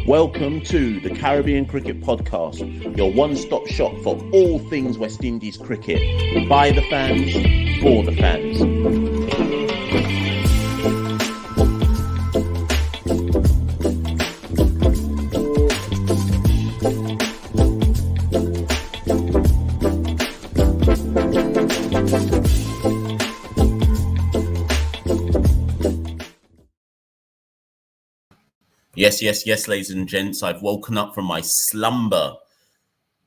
Welcome to the Caribbean Cricket Podcast, your one-stop shop for all things West Indies cricket. By the fans, for the fans. Yes, ladies and gents, I've woken up from my slumber.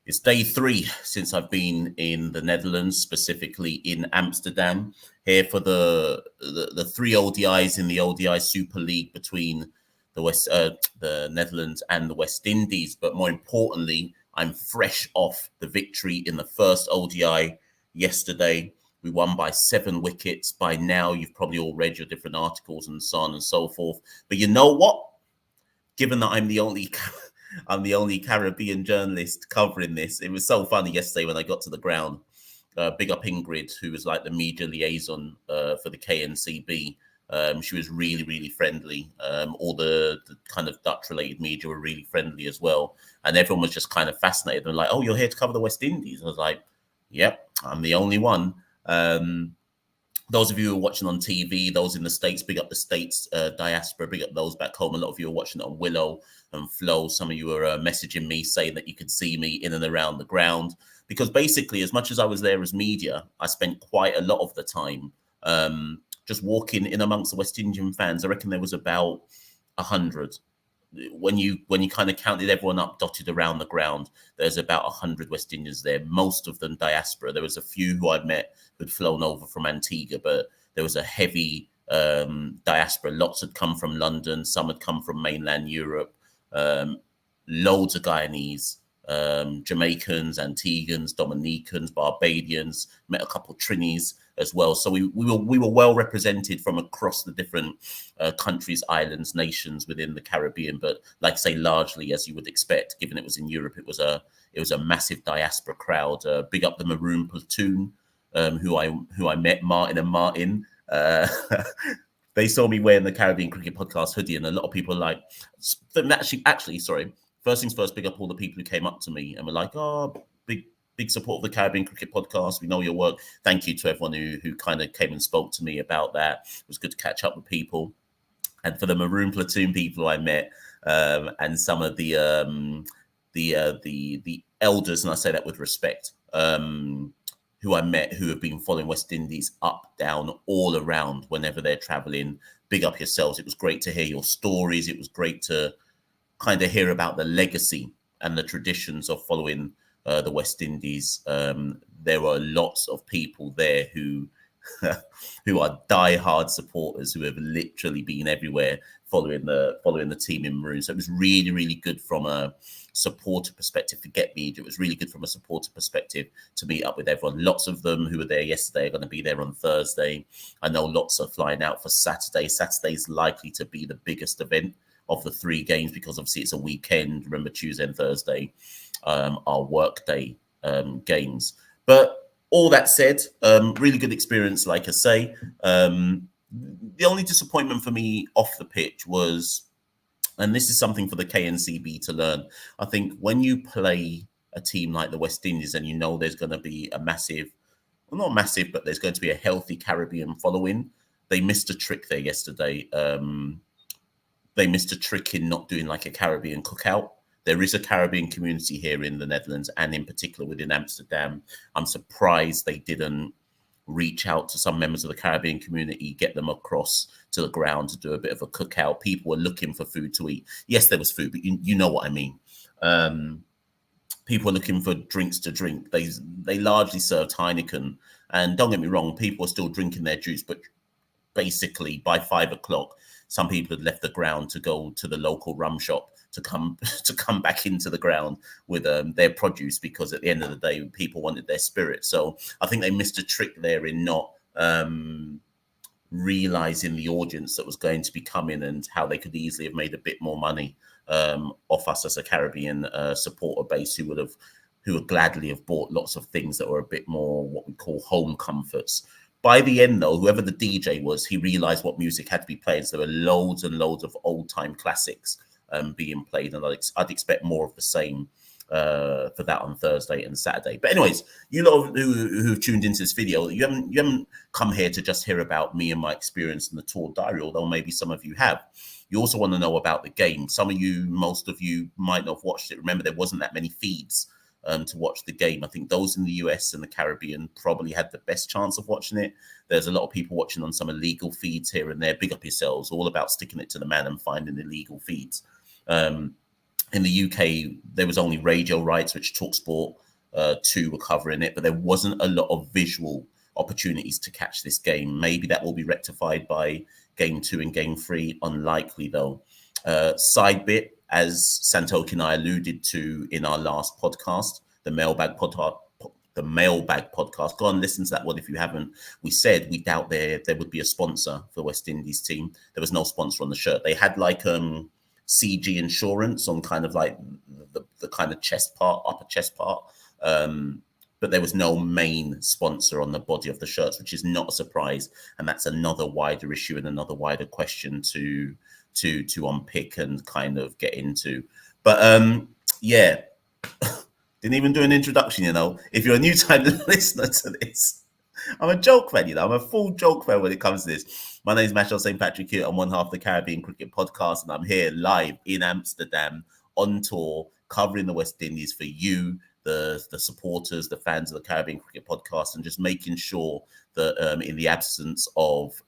It's day 3 since I've been in the Netherlands, specifically in Amsterdam, here for the 3 ODIs in the ODI Super League between the Netherlands and the West Indies. But more importantly, I'm fresh off the victory in the first ODI yesterday. We won by 7 wickets. By now, you've probably all read your different articles and so on and so forth. But you know what? Given that I'm the only Caribbean journalist covering this, it was so funny yesterday when I got to the ground. Big up Ingrid, who was like the media liaison for the KNCB. She was really, really friendly. All the kind of Dutch-related media were really friendly as well. And everyone was just kind of fascinated. They're like, oh, you're here to cover the West Indies? I was like, yep, I'm the only one. Those of you who are watching on TV, those in the States, big up the States diaspora, big up those back home. A lot of you are watching it on Willow and Flow. Some of you are messaging me saying that you could see me in and around the ground. Because basically, as much as I was there as media, I spent quite a lot of the time just walking in amongst the West Indian fans. I reckon there was about 100. When you kind of counted everyone up dotted around the ground, there's about 100 West Indians there, most of them diaspora. There was a few who I'd met who'd flown over from Antigua, but there was a heavy diaspora. Lots had come from London, some had come from mainland Europe, loads of Guyanese, Jamaicans, Antiguans, Dominicans, Barbadians, met a couple of Trinis as well. So we were well represented from across the different countries, islands, nations within the Caribbean. But like I say, largely as you would expect, given it was in Europe, it was a massive diaspora crowd. Big up the Maroon Platoon, who I met, Martin and Martin. They saw me wearing the Caribbean Cricket Podcast hoodie, and a lot of people are like, actually, sorry. First things first, big up all the people who came up to me and were like, oh, big support of the Caribbean Cricket Podcast. We know your work. Thank you to everyone who kind of came and spoke to me about that. It was good to catch up with people. And for the Maroon Platoon people I met, and some of the elders, and I say that with respect, who I met who have been following West Indies up, down, all around whenever they're traveling. Big up yourselves. It was great to hear your stories. It was great to kind of hear about the legacy and the traditions of following the West Indies. There were lots of people there who are diehard supporters who have literally been everywhere following the team in Maroon. So it was really, really good from a supporter perspective. Forget media. It was really good from a supporter perspective to meet up with everyone. Lots of them who were there yesterday are going to be there on Thursday. I know lots are flying out for Saturday. Saturday's likely to be the biggest event of the 3 games because obviously it's a weekend. Remember, Tuesday and Thursday are workday games. But all that said, really good experience, like I say. The only disappointment for me off the pitch was, and this is something for the KNCB to learn, I think when you play a team like the West Indies and you know there's going to be a massive, well, not massive, but there's going to be a healthy Caribbean following, they missed a trick there yesterday. They missed a trick in not doing like a Caribbean cookout. There is a Caribbean community here in the Netherlands and in particular within Amsterdam. I'm surprised they didn't reach out to some members of the Caribbean community, get them across to the ground to do a bit of a cookout. People were looking for food to eat. Yes, there was food, but you know what I mean. People were looking for drinks to drink. They largely served Heineken. And don't get me wrong, people were still drinking their juice, but basically by 5 o'clock, some people had left the ground to go to the local rum shop to come back into the ground with their produce, because at the end of the day, people wanted their spirit. So I think they missed a trick there in not realizing the audience that was going to be coming and how they could easily have made a bit more money off us as a Caribbean supporter base who would gladly have bought lots of things that were a bit more what we call home comforts. By the end, though, whoever the DJ was, he realized what music had to be played. So there were loads and loads of old-time classics being played, and I'd expect more of the same for that on Thursday and Saturday. But anyways, you lot who've tuned into this video, you haven't come here to just hear about me and my experience in the Tour Diary, although maybe some of you have. You also want to know about the game. Most of you might not have watched it. Remember, there wasn't that many feeds to watch the game. I think those in the US and the Caribbean probably had the best chance of watching it. There's a lot of people watching on some illegal feeds here and there. Big up yourselves, all about sticking it to the man and finding illegal feeds. In the UK, there was only radio rights, which TalkSport 2 were covering it, but there wasn't a lot of visual opportunities to catch this game. Maybe that will be rectified by Game 2 and Game 3. Unlikely, though. Side bit, as Santoki and I alluded to in our last podcast, the mailbag podcast. Go on, listen to that one if you haven't. We said we doubt there would be a sponsor for the West Indies team. There was no sponsor on the shirt. They had like CG insurance on kind of like the kind of chest part, upper chest part. But there was no main sponsor on the body of the shirts, which is not a surprise. And that's another wider issue and another wider question to unpick and kind of get into. But yeah, didn't even do an introduction, you know. If you're a new time listener to this, I'm a joke fan, you know. I'm a full joke fan when it comes to this. My name is Machel St. Patrick here. I'm one half of the Caribbean Cricket Podcast, and I'm here live in Amsterdam on tour, covering the West Indies for you, the supporters, the fans of the Caribbean Cricket Podcast, and just making sure that in the absence of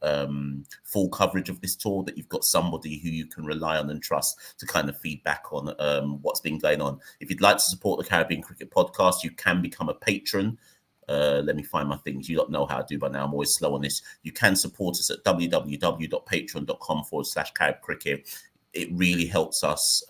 full coverage of this tour, that you've got somebody who you can rely on and trust to kind of feedback on what's been going on. If you'd like to support the Caribbean Cricket Podcast, you can become a patron. Let me find my things. You don't know how to do by now. I'm always slow on this. You can support us at www.patreon.com/Carib Cricket. It really helps us,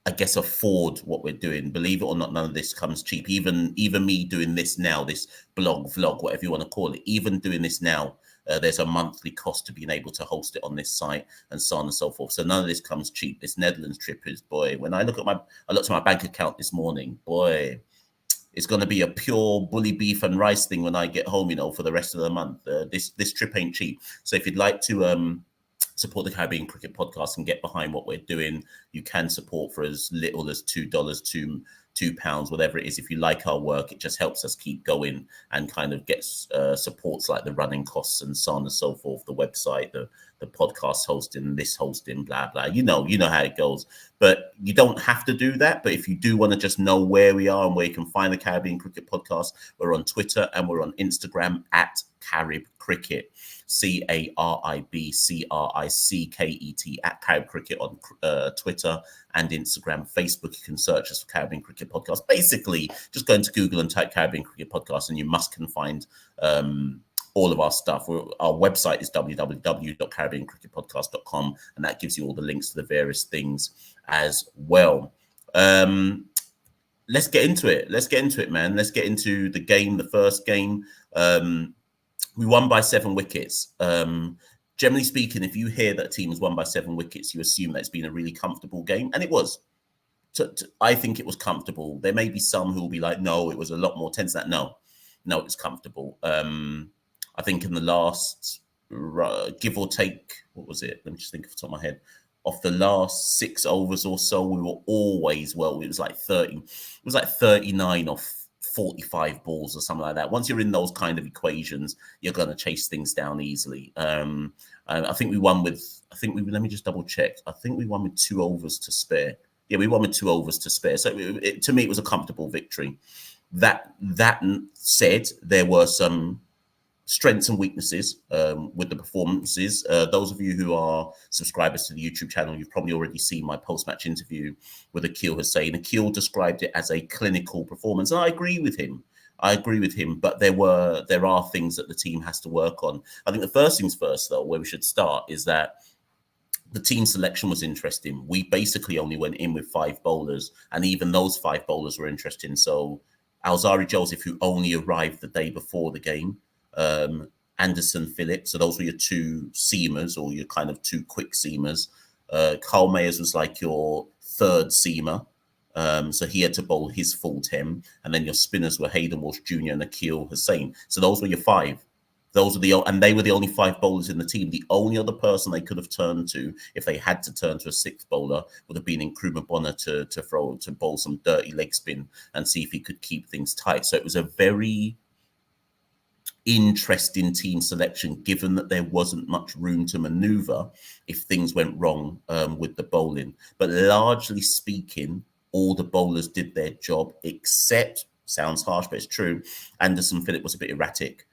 I guess, afford what we're doing. Believe it or not, none of this comes cheap. Even me doing this now, this blog, vlog, whatever you want to call it, even doing this now, there's a monthly cost to being able to host it on this site and so on and so forth. So none of this comes cheap. This Netherlands trip is, boy, when I looked at my bank account this morning, boy, it's going to be a pure bully beef and rice thing when I get home, you know, for the rest of the month. This trip ain't cheap. So if you'd like to support the Caribbean Cricket Podcast and get behind what we're doing, you can support for as little as $2, £2, whatever it is. If you like our work, it just helps us keep going and kind of gets supports like the running costs and so on and so forth, the website, the podcast hosting, this hosting, blah, blah. You know how it goes. But you don't have to do that. But if you do want to just know where we are and where you can find the Caribbean Cricket Podcast, we're on Twitter and we're on Instagram at Carib Cricket. CaribCricket at Carib Cricket on Twitter and Instagram. Facebook, you can search us for Caribbean Cricket Podcast. Basically, just go into Google and type Caribbean Cricket Podcast and you can find all of our stuff. Our website is www.caribbeancricketpodcast.com, and that gives you all the links to the various things as well. Let's get into it. Man. Let's get into the game, the first game. We won by 7 wickets. Generally speaking, if you hear that a team has won by 7 wickets, you assume that it's been a really comfortable game. And it was. I think it was comfortable. There may be some who will be like, no, it was a lot more tense than that. No, it was comfortable. I think in the last, give or take, what was it? Let me just think off the top of my head. Of the last 6 overs or so, we were always, it was like 30. It was like 39 off 45 balls or something like that. Once you're in those kind of equations, you're going to chase things down easily. I think we won with, let me just double check. I think we won with 2 overs to spare. Yeah, we won with 2 overs to spare. So to me, it was a comfortable victory. That said, there were some strengths and weaknesses with the performances. Those of you who are subscribers to the YouTube channel, you've probably already seen my post-match interview with Akil Hussain. Akil described it as a clinical performance, and I agree with him. But there are things that the team has to work on. I think the first things first, though, where we should start is that the team selection was interesting. We basically only went in with 5 bowlers, and even those 5 bowlers were interesting. So Alzari Joseph, who only arrived the day before the game, Anderson Phillips, so those were your 2 seamers or your kind of 2 quick seamers. Carl Mayers was like your 3rd seamer, so he had to bowl his full 10, and then your spinners were Hayden Walsh Jr. and Akil Hussain. So those were your 5. And they were the only 5 bowlers in the team. The only other person they could have turned to, if they had to turn to a 6th bowler, would have been Nkrumah Bonner to bowl some dirty leg spin and see if he could keep things tight. So it was a very interesting team selection, given that there wasn't much room to maneuver if things went wrong with the bowling. But largely speaking, all the bowlers did their job, except, sounds harsh, but it's true, Anderson Phillip was a bit erratic.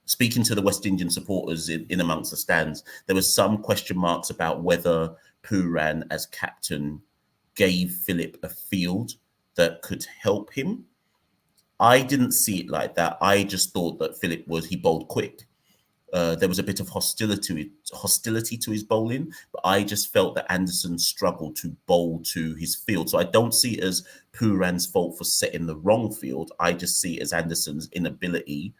Speaking to the West Indian supporters in amongst the stands, there was some question marks about whether Pooran as captain gave Phillip a field that could help him. I didn't see it like that. I just thought that Phillip he bowled quick. There was a bit of hostility to his bowling, but I just felt that Anderson struggled to bowl to his field. So I don't see it as Pooran's fault for setting the wrong field. I just see it as Anderson's inability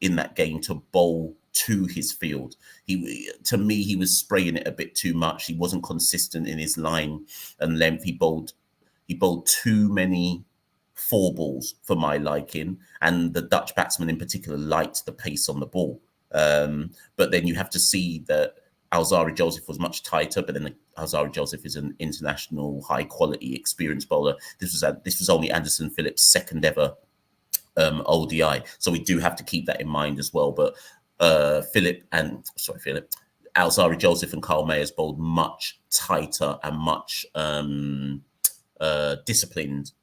in that game to bowl to his field. To me, he was spraying it a bit too much. He wasn't consistent in his line and length. He bowled too many 4 balls for my liking, and the Dutch batsman in particular liked the pace on the ball. But then you have to see that Alzarri Joseph was much tighter, but then Alzarri Joseph is an international, high-quality, experienced bowler. This was only Anderson Phillip's 2nd ever ODI, so we do have to keep that in mind as well. But Alzarri Joseph and Kyle Mayers bowled much tighter and much disciplined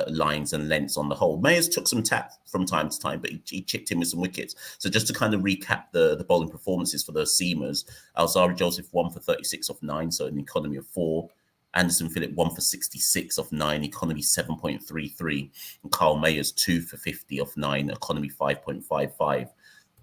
lines and lengths on the whole. Mayers took some tap from time to time, but he chipped in with some wickets. So just to kind of recap the bowling performances for the seamers, Alzarri Joseph 1 for 36 off 9, so an economy of 4. Anderson Phillip 1 for 66 off 9, economy 7.33. And Kyle Mayers 2 for 50 off 9, economy 5.55.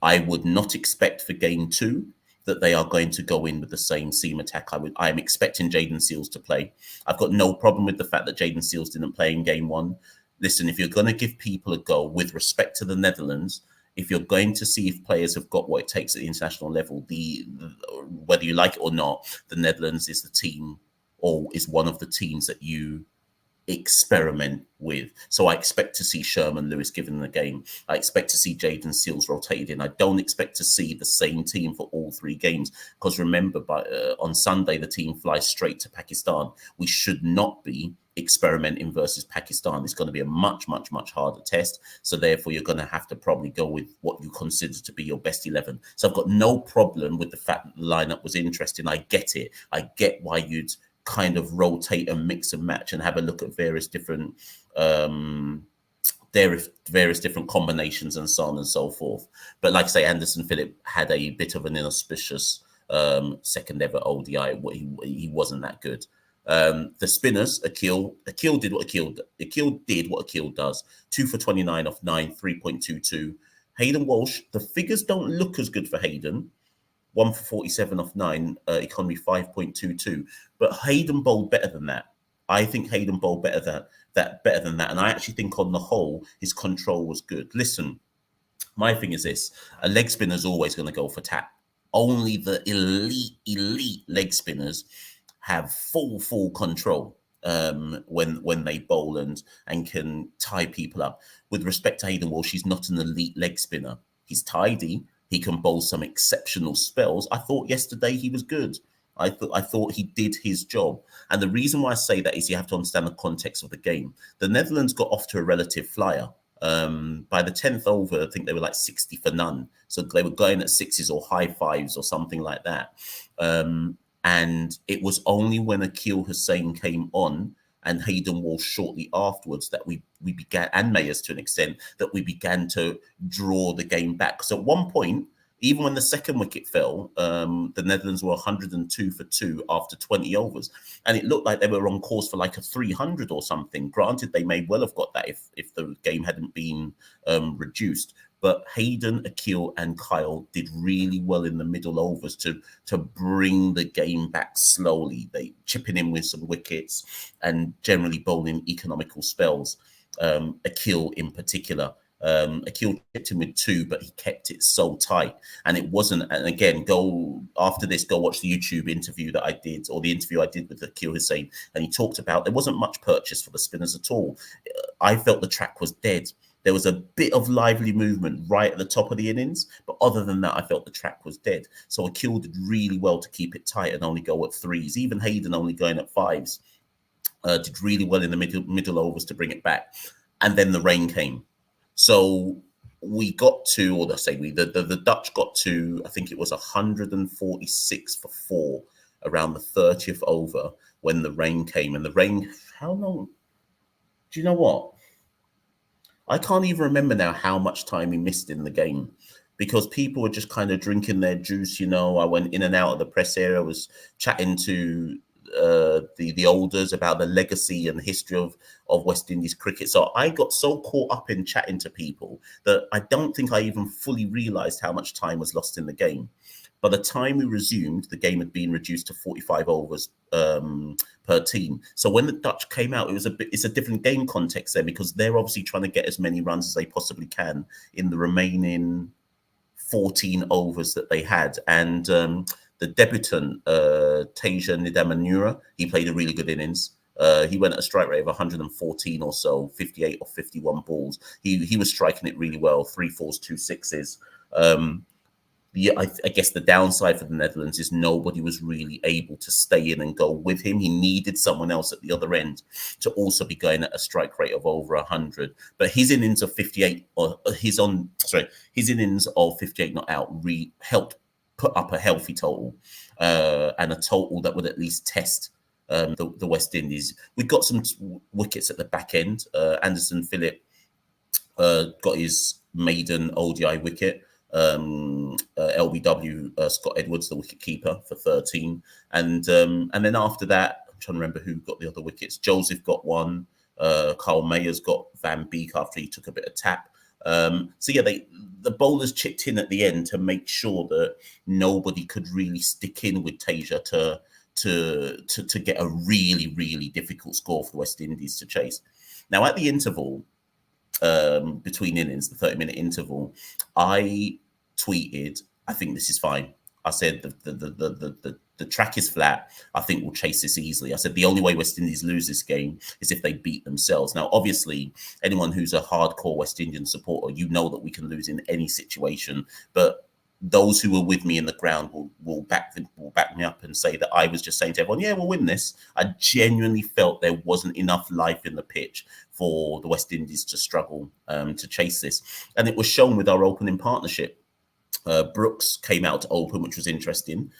I would not expect for game 2 that they are going to go in with the same seam attack. I am expecting Jayden Seales to play. I've got no problem with the fact that Jayden Seales didn't play in game 1. Listen, if you're going to give people a go with respect to the Netherlands, if you're going to see if players have got what it takes at the international level, whether you like it or not, the Netherlands is the team, or is one of the teams that you experiment with. So I expect to see Sherman Lewis given the game. I expect to see Jayden Seales rotated in. I don't expect to see the same team for all 3 games, because remember, on Sunday the team flies straight to Pakistan. We should not be experimenting versus Pakistan. It's going to be a much, much, much harder test. So therefore, you're going to have to probably go with what you consider to be your best 11. So I've got no problem with the fact that the lineup was interesting. I get it. I get why you'd kind of rotate and mix and match and have a look at various different combinations and so on and so forth. But like I say, Anderson Phillip had a bit of an inauspicious 2nd ever ODI. He wasn't that good. The spinners, Akil did what Akil does. 2 for 29 off 9, 3.22. Hayden Walsh, the figures don't look as good for Hayden. 1 for 47 off 9, economy 5.22. But Hayden bowled better than that. I think Hayden bowled better than that. And I actually think on the whole, his control was good. Listen, my thing is this. A leg spinner is always going to go for tap. Only the elite leg spinners have full control when they bowl and can tie people up. With respect to Hayden Walsh, he's not an elite leg spinner. He's tidy. He can bowl some exceptional spells. I thought yesterday he was good. I thought he did his job. And the reason why I say that is you have to understand the context of the game. The Netherlands got off to a relative flyer. By the 10th over, I think they were like 60 for none. So they were going at 6s or high 5s or something like that. And it was only when Akil Hussain came on and Hayden Walsh shortly afterwards that we began, and Mayers to an extent, that we began to draw the game back. So at one point, even when the 2nd wicket fell, the Netherlands were 102 for 2 after 20 overs. And it looked like they were on course for like a 300 or something. Granted, they may well have got that if the game hadn't been reduced. But Hayden, Akil and Kyle did really well in the middle overs to bring the game back slowly. They chipping in with some wickets and generally bowling economical spells. Akil in particular. Akil chipped in with 2, but he kept it so tight. And it wasn't, and again, go watch the YouTube interview that I did, or the interview I did with Akil Hussain, and he talked about there wasn't much purchase for the spinners at all. I felt the track was dead. There was a bit of lively movement right at the top of the innings, but other than that, I felt the track was dead. So Akil did really well to keep it tight and only go at 3s. Even Hayden only going at 5s. Did really well in the middle overs to bring it back. And then the rain came. So we got to, or let's say the Dutch got to, I think it was 146 for 4 around the 30th over when the rain came. And the rain, how long? Do you know what? I can't even remember now how much time we missed in the game, because people were just kind of drinking their juice. I went in and out of the press area. I was chatting to the olders about the legacy and history of West Indies cricket. So I got so caught up in chatting to people that I don't think I even fully realised how much time was lost in the game. By the time we resumed, the game had been reduced to 45 overs per team. So when the Dutch came out, it's a different game context there, because they're obviously trying to get as many runs as they possibly can in the remaining 14 overs that they had. And the debutant, Teja Nidamanura, he played a really good innings. He went at a strike rate of 114 or so, 58 or 51 balls. He was striking it really well, 3 4s, 2 6s. I guess the downside for the Netherlands is nobody was really able to stay in and go with him. He needed someone else at the other end to also be going at a strike rate of over 100. But his innings of 58, his innings of 58 not out, helped put up a healthy total and a total that would at least test the West Indies. We got some wickets at the back end. Anderson Phillip got his maiden ODI wicket. LBW, Scott Edwards, the wicket keeper, for 13, and then after that, I'm trying to remember who got the other wickets. Joseph got one. Carl Mayers got Van Beek after he took a bit of tap. So yeah, the bowlers chipped in at the end to make sure that nobody could really stick in with Tasia to get a really, really difficult score for the West Indies to chase. Now at the interval, between innings, the 30-minute interval, I tweeted, I think this is fine. I said the track is flat. I think we'll chase this easily. I said the only way West Indies lose this game is if they beat themselves. Now, obviously, anyone who's a hardcore West Indian supporter, you know that we can lose in any situation. But those who were with me in the ground will back me up and say that I was just saying to everyone, yeah, we'll win this. I genuinely felt there wasn't enough life in the pitch for the West Indies to struggle to chase this. And it was shown with our opening partnership. Brooks came out to open, which was interesting.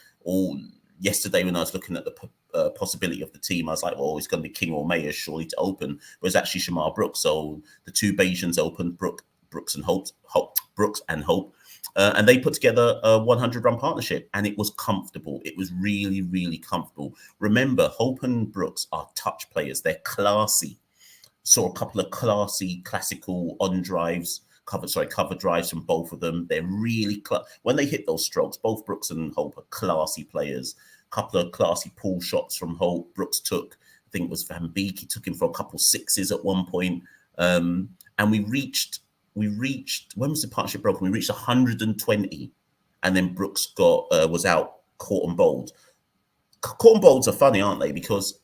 Yesterday, when I was looking at the possibility of the team, I was like, well, it's going to be King or Mayers surely to open. But it's actually Shamar Brooks. So the two Bayesians opened, Brooks and Hope. And they put together a 100-run partnership, and it was comfortable. It was really, really comfortable. Remember, Hope and Brooks are touch players. They're classy. Saw a couple of classy, classical cover drives from both of them. They're really when they hit those strokes, both Brooks and Hope are classy players. A couple of classy pull shots from Hope. Brooks took, I think it was Van Beek, he took him for a couple 6s at one point. And we reached, when was the partnership broken? We reached 120, and then Brooks was out, caught and bowled. Caught and bowls are funny, aren't they? Because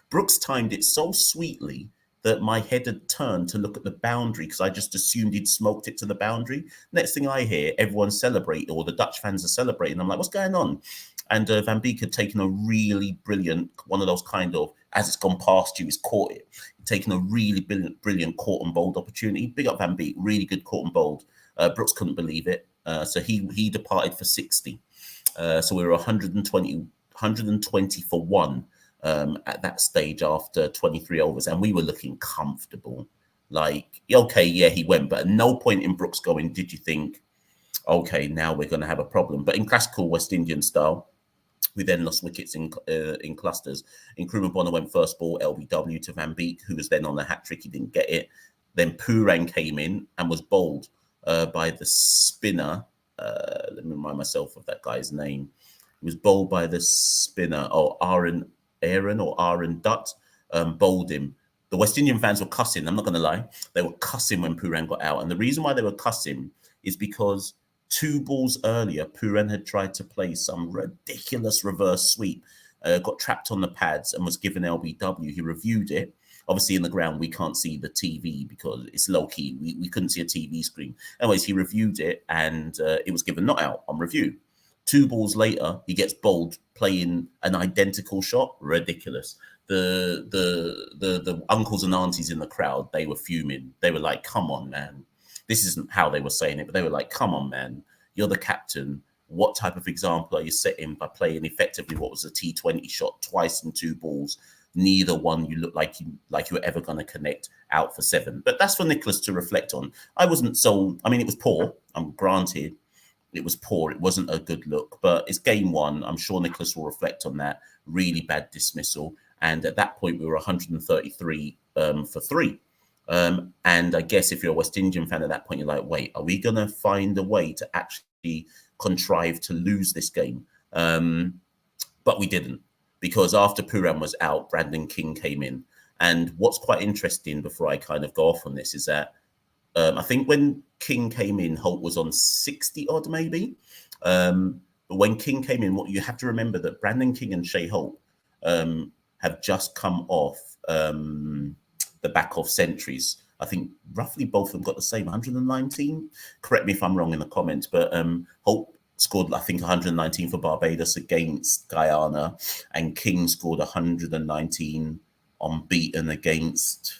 Brooks timed it so sweetly that my head had turned to look at the boundary, because I just assumed he'd smoked it to the boundary. Next thing I hear, everyone's celebrating, or the Dutch fans are celebrating. I'm like, what's going on? And Van Beek had taken a really brilliant, one of those kind of, as it's gone past you, he's caught it. Taken a really brilliant caught and bowled opportunity. Big up Van Beek, really good caught and bowled. Brooks couldn't believe it. So he departed for 60. So we were 120 for 1 at that stage after 23 overs, and we were looking comfortable. Like, okay, yeah, he went, but at no point in Brooks going did you think, okay, now we're going to have a problem. But in classical West Indian style, we then lost wickets in clusters. Nkrumah Bonner went first ball, LBW to Van Beek, who was then on a hat-trick. He didn't get it. Then Pooran came in and was bowled by the spinner. Let me remind myself of that guy's name. He was bowled by the spinner, Aaron Dutt, bowled him. The West Indian fans were cussing. I'm not going to lie. They were cussing when Pooran got out. And the reason why they were cussing is because 2 balls earlier, Pooran had tried to play some ridiculous reverse sweep, got trapped on the pads and was given LBW. He reviewed it. Obviously, in the ground, we can't see the TV because it's low key. We couldn't see a TV screen. Anyways, he reviewed it, and it was given not out on review. 2 balls later, he gets bowled playing an identical shot. Ridiculous. The uncles and aunties in the crowd, they were fuming. They were like, "Come on, man." This isn't how they were saying it, but they were like, "Come on, man. You're the captain. What type of example are you setting by playing effectively what was a T20 shot twice in 2 balls? Neither one you look like you were ever going to connect out for 7." But that's for Nicholas to reflect on. I wasn't so. I mean, it was poor. I'm granted. It was poor. It wasn't a good look, but it's game 1. I'm sure Nicholas will reflect on that. Really bad dismissal. And at that point, we were 133 for 3. And I guess if you're a West Indian fan at that point, you're like, wait, are we going to find a way to actually contrive to lose this game? But we didn't, because after Pooran was out, Brandon King came in. And what's quite interesting before I kind of go off on this is that I think when King came in, Holt was on 60 odd, maybe. But when King came in, what you have to remember that Brandon King and Shai Holt have just come off the back of centuries. I think roughly both of them got the same 119. Correct me if I'm wrong in the comments, but Holt scored, I think, 119 for Barbados against Guyana, and King scored 119 unbeaten against,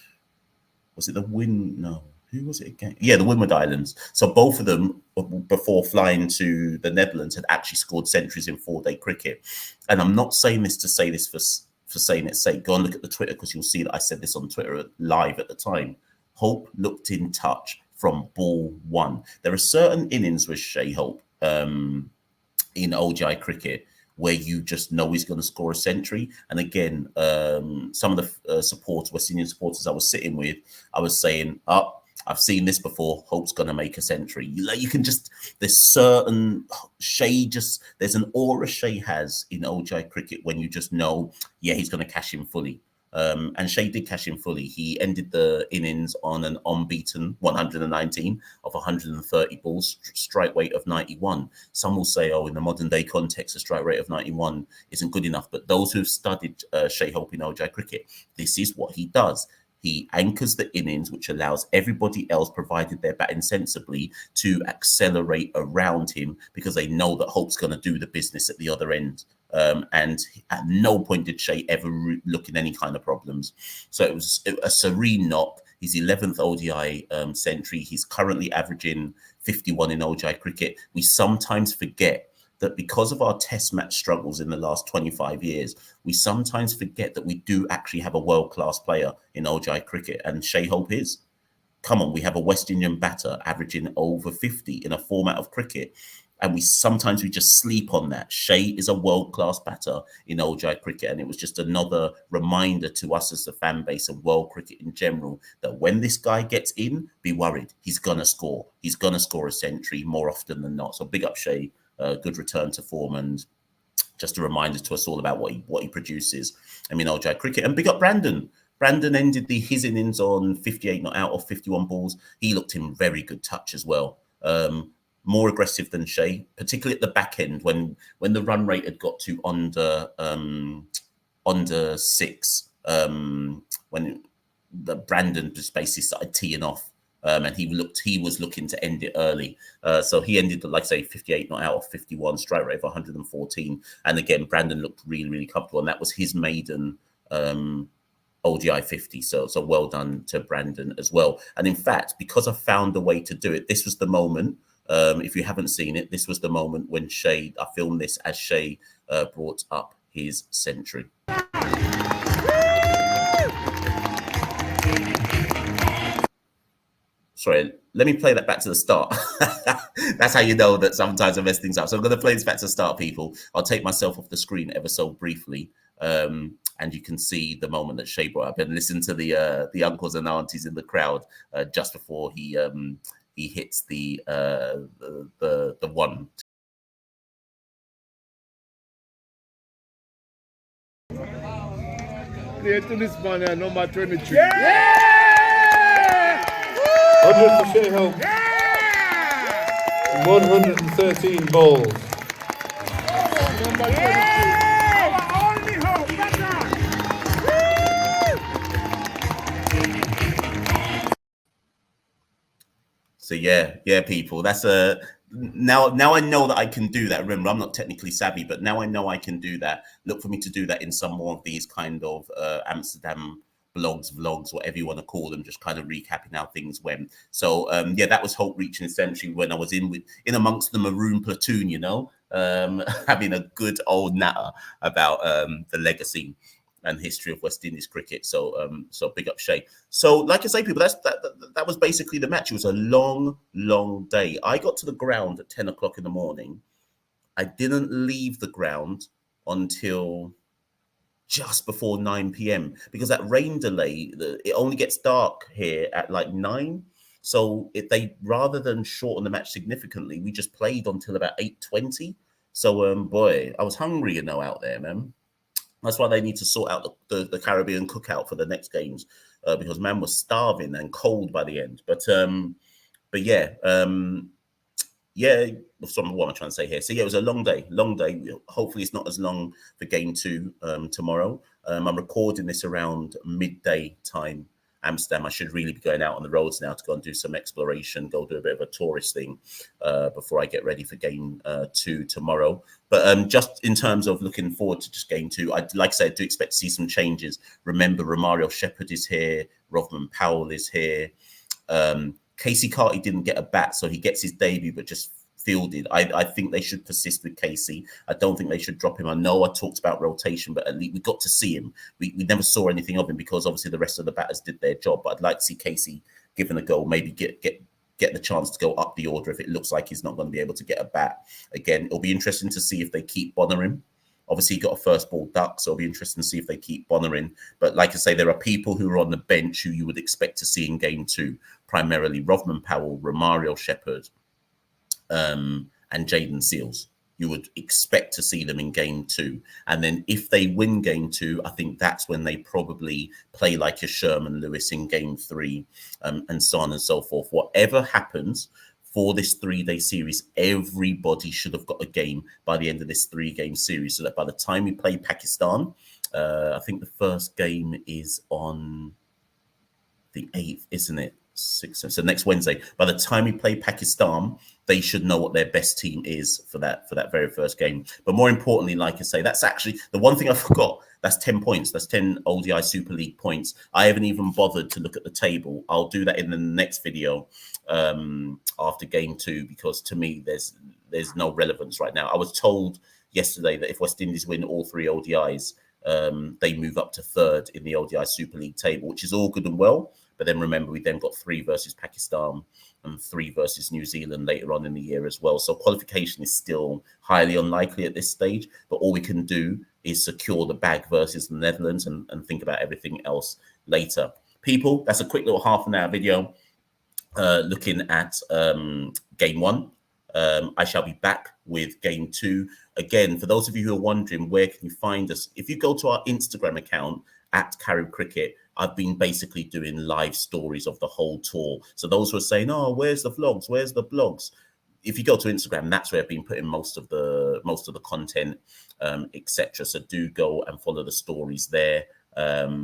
was it the No. Who was it again? Yeah, the Windward Islands. So both of them, before flying to the Netherlands, had actually scored centuries in 4-day cricket. And I'm not saying this to say this for saying its sake. Go and look at the Twitter, because you'll see that I said this on Twitter live at the time. Holt looked in touch from ball 1. There are certain innings with Shai Holt in ODI cricket where you just know he's going to score a century. And again, some of the supporters, West Indian supporters I was sitting with, I was saying, I've seen this before. Holt's going to make a century. You can just, there's certain there's an aura Shai has in ODI cricket when you just know, yeah, he's going to cash in fully. And Shai did cash in fully. He ended the innings on an unbeaten 119 of 130 balls, strike rate of 91. Some will say, in the modern day context, a strike rate of 91 isn't good enough. But those who've studied Shai Holt in ODI cricket, this is what he does. He anchors the innings, which allows everybody else, provided they're batting sensibly, to accelerate around him, because they know that Holt's going to do the business at the other end. And at no point did Shai ever look in any kind of problems. So it was a serene knock. His 11th ODI century. He's currently averaging 51 in ODI cricket. We sometimes forget that because of our test match struggles in the last 25 years, we sometimes forget that we do actually have a world-class player in ODI cricket, and Shai Holt is. Come on, we have a West Indian batter averaging over 50 in a format of cricket, and we just sleep on that. Shai is a world-class batter in ODI cricket, and it was just another reminder to us as the fan base of world cricket in general that when this guy gets in, be worried. He's going to score. He's going to score a century more often than not. So big up Shai. Good return to form, and just a reminder to us all about what he produces. I mean, ODI cricket. And big up Brandon. Brandon ended his innings on 58 not out of 51 balls. He looked in very good touch as well. More aggressive than Shai, particularly at the back end when the run rate had got to under 6. When the Brandon just basically started teeing off. And he was looking to end it early. So he ended, like I say, 58 not out of 51, strike rate of 114. And again, Brandon looked really, really comfortable. And that was his maiden ODI 50. So well done to Brandon as well. And in fact, because I found a way to do it, this was the moment. If you haven't seen it, this was the moment when I filmed this as Shai brought up his century. Sorry, let me play that back to the start. That's how you know that sometimes I mess things up. So I'm going to play this back to the start, people. I'll take myself off the screen ever so briefly. And you can see the moment that Shai brought up, and listen to the uncles and aunties in the crowd just before he hits the one. Play to this man, number 23. Yeah! 100 for Shai Holt. Yeah! 113 balls. Number 22. Yeah! Our only hope, that's right. So yeah, people. That's now I know that I can do that. Remember, I'm not technically savvy, but now I know I can do that. Look for me to do that in some more of these kind of Amsterdam blogs, vlogs, whatever you want to call them, just kind of recapping how things went. So that was hope reaching essentially when I was in amongst the maroon platoon, having a good old natter about the legacy and history of West Indies cricket. So big up Shai. So like I say, people, that was basically the match. It was a long day. I got to the ground at 10 o'clock in the morning. I didn't leave the ground until just before 9 p.m. because that rain delay, it only gets dark here at like 9. So they rather than shorten the match significantly, we just played until about 8:20. So boy, I was hungry, out there, man. That's why they need to sort out the Caribbean cookout for the next games because man was starving and cold by the end. But what I'm trying to say here. So yeah, it was a long day. Hopefully it's not as long for game 2 tomorrow. I'm recording this around midday time, Amsterdam. I should really be going out on the roads now to go and do some exploration, go do a bit of a tourist thing before I get ready for game 2 tomorrow. But just in terms of looking forward to just game 2, like I said, I do expect to see some changes. Remember, Romario Shepherd is here. Rovman Powell is here. Casey Carty didn't get a bat, so he gets his debut, but just fielded. I think they should persist with Casey. I don't think they should drop him. I know I talked about rotation, but at least we got to see him. We never saw anything of him because obviously the rest of the batters did their job. But I'd like to see Casey given a go, maybe get the chance to go up the order if it looks like he's not going to be able to get a bat. Again, it'll be interesting to see if they keep Bonnerin. Obviously, he got a first ball duck, so it'll be interesting to see if they keep Bonnerin. But like I say, there are people who are on the bench who you would expect to see in game 2, primarily Rovman Powell, Romario Shepherd, and Jaden Seals. You would expect to see them in game 2. And then if they win game 2, I think that's when they probably play like a Sherman Lewis in game 3, and so on and so forth. Whatever happens for this 3-day series, everybody should have got a game by the end of this 3-game series, so that by the time we play Pakistan, I think the first game is on the 8th, isn't it? 6th. So next Wednesday. By the time we play Pakistan, they should know what their best team is for that very first game. But more importantly, like I say, that's actually the one thing I forgot. That's 10 points. That's 10 ODI Super League points. I haven't even bothered to look at the table. I'll do that in the next video after game 2, because to me, there's no relevance right now. I was told yesterday that if West Indies win all 3 ODIs, they move up to 3rd in the ODI Super League table, which is all good and well. But then remember, we then got 3 versus Pakistan and 3 versus New Zealand later on in the year as well. So qualification is still highly unlikely at this stage. But all we can do is secure the bag versus the Netherlands and think about everything else later. People, that's a quick little half-an-hour video looking at game 1. I shall be back with game 2. Again, for those of you who are wondering, where can you find us? If you go to our Instagram account, @Carib Cricket, I've been basically doing live stories of the whole tour. So those who are saying, "Oh, where's the vlogs? Where's the blogs?" If you go to Instagram, that's where I've been putting most of the content, etc. So do go and follow the stories there.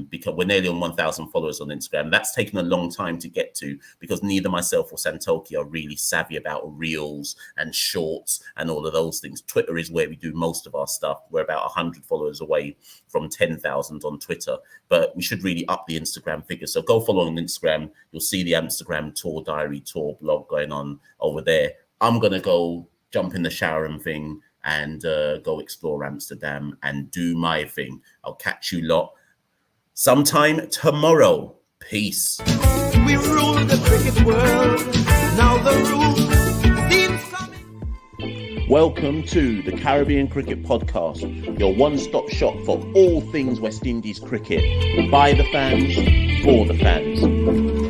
Because we're nearly on 1,000 followers on Instagram. That's taken a long time to get to because neither myself or Santoki are really savvy about reels and shorts and all of those things. Twitter is where we do most of our stuff. We're about 100 followers away from 10,000 on Twitter, but we should really up the Instagram figure. So go follow on Instagram. You'll see the Amsterdam tour diary, tour blog going on over there. I'm going to go jump in the shower and thing and go explore Amsterdam and do my thing. I'll catch you lot sometime tomorrow. Peace. We rule the cricket world. Now the rule seems coming. Welcome to the Caribbean Cricket Podcast, your one-stop shop for all things West Indies cricket. By the fans, for the fans.